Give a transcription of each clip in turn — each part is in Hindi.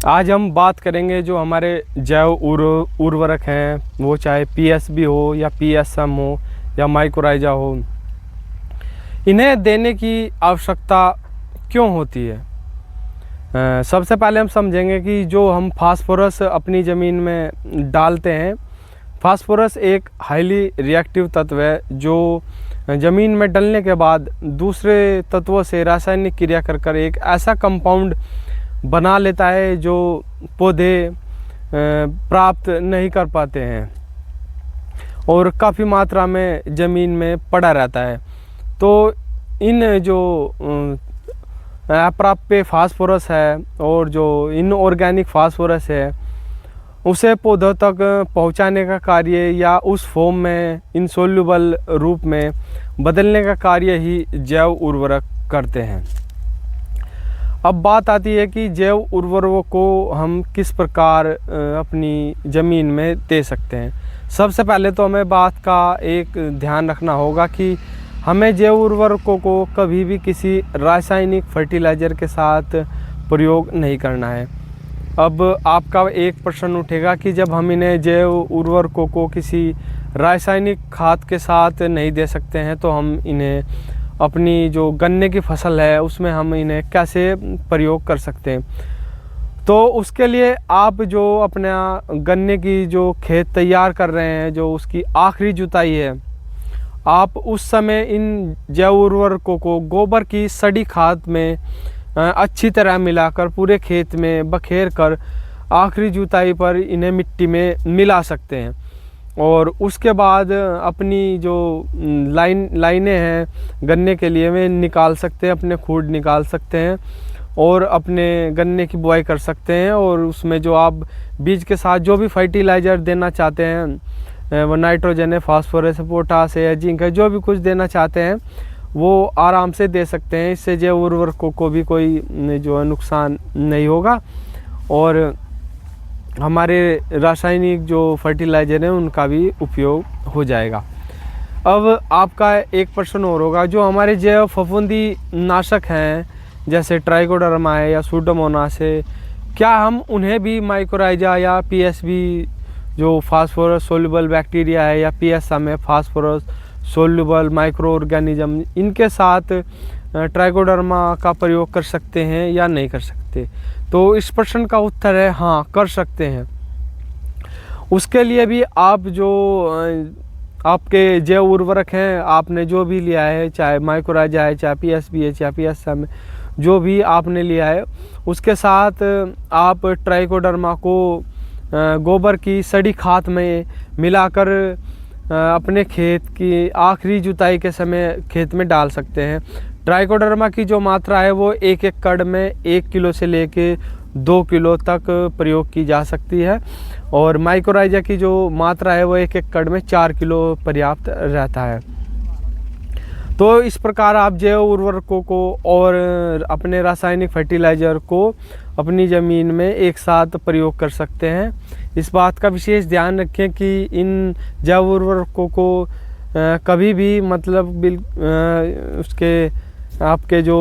आज हम बात करेंगे जो हमारे जैव उर्वरक हैं, वो चाहे पीएसबी हो या पीएसएम हो या माइक्रोराइजा हो, इन्हें देने की आवश्यकता क्यों होती है। सबसे पहले हम समझेंगे कि जो हम फास्फोरस अपनी ज़मीन में डालते हैं, फास्फोरस एक हाईली रिएक्टिव तत्व है जो ज़मीन में डलने के बाद दूसरे तत्वों से रासायनिक क्रिया कर एक ऐसा कंपाउंड बना लेता है जो पौधे प्राप्त नहीं कर पाते हैं और काफ़ी मात्रा में ज़मीन में पड़ा रहता है। तो इन जो अप्राप्य फास्फोरस है और जो इनऑर्गेनिक फास्फोरस है, उसे पौधों तक पहुंचाने का कार्य या उस फॉर्म में इनसोल्यूबल रूप में बदलने का कार्य ही जैव उर्वरक करते हैं। अब बात आती है कि जैव उर्वरकों को हम किस प्रकार अपनी ज़मीन में दे सकते हैं। सबसे पहले तो हमें बात का एक ध्यान रखना होगा कि हमें जैव उर्वरकों को कभी भी किसी रासायनिक फर्टिलाइज़र के साथ प्रयोग नहीं करना है। अब आपका एक प्रश्न उठेगा कि जब हम इन्हें जैव उर्वरकों को किसी रासायनिक खाद के साथ नहीं दे सकते हैं, तो हम इन्हें अपनी जो गन्ने की फसल है उसमें हम इन्हें कैसे प्रयोग कर सकते हैं। तो उसके लिए आप जो अपना गन्ने की जो खेत तैयार कर रहे हैं, जो उसकी आखिरी जुताई है, आप उस समय इन जैव उर्वरकों को गोबर की सड़ी खाद में अच्छी तरह मिलाकर पूरे खेत में बखेर कर आखिरी जुताई पर इन्हें मिट्टी में मिला सकते हैं। और उसके बाद अपनी जो लाइनें हैं गन्ने के लिए वे निकाल सकते हैं, अपने खूड निकाल सकते हैं और अपने गन्ने की बुआई कर सकते हैं। और उसमें जो आप बीज के साथ जो भी फर्टिलाइज़र देना चाहते हैं, वो नाइट्रोजन है, फास्फोरस है, पोटास है, जिंक है, जो भी कुछ देना चाहते हैं वो आराम से दे सकते हैं। इससे जैव उर्वरकों को भी कोई जो है नुकसान नहीं होगा और हमारे रासायनिक जो फर्टिलाइज़र हैं उनका भी उपयोग हो जाएगा। अब आपका एक प्रश्न और होगा, जो हमारे जैव फफूंदी नाशक हैं जैसे ट्राइकोडर्मा है या सूडोमोनास है, क्या हम उन्हें भी माइक्रोराइजा या पीएसबी जो फास्फोरस सोल्यूबल बैक्टीरिया है या पीएसएम है फास्फोरस सोल्यूबल माइक्रो ऑर्गेनिज्म, इनके साथ ट्राइकोडर्मा का प्रयोग कर सकते हैं या नहीं कर सकते? तो इस प्रश्न का उत्तर है हाँ, कर सकते हैं। उसके लिए भी आप जो आपके जैव उर्वरक हैं, आपने जो भी लिया है, चाहे माइक्रोराइजा है, चाहे पीएसबी है, चाहे पीएसएम है, जो भी आपने लिया है, उसके साथ आप ट्राइकोडर्मा को गोबर की सड़ी खाद में मिलाकर अपने खेत की आखिरी जुताई के समय खेत में डाल सकते हैं। ट्राइकोडर्मा की जो मात्रा है वो एक एकड़ में 1 किलो से लेके 2 किलो तक प्रयोग की जा सकती है और माइक्रोराइजा की जो मात्रा है वो एक एकड़ में 4 किलो पर्याप्त रहता है। तो इस प्रकार आप जैव उर्वरकों को और अपने रासायनिक फर्टिलाइज़र को अपनी ज़मीन में एक साथ प्रयोग कर सकते हैं। इस बात का विशेष ध्यान रखें कि इन जैव उर्वरकों को कभी भी मतलब उसके आपके जो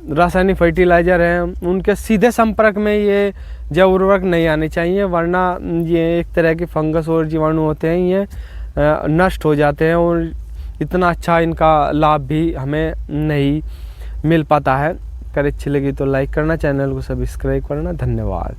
रासायनिक फर्टिलाइज़र हैं उनके सीधे संपर्क में ये जैव उर्वरक नहीं आने चाहिए, वरना ये एक तरह के फंगस और जीवाणु होते हैं, ये नष्ट हो जाते हैं और इतना अच्छा इनका लाभ भी हमें नहीं मिल पाता है। अगर अच्छी लगी तो लाइक करना, चैनल को सब्सक्राइब करना। धन्यवाद।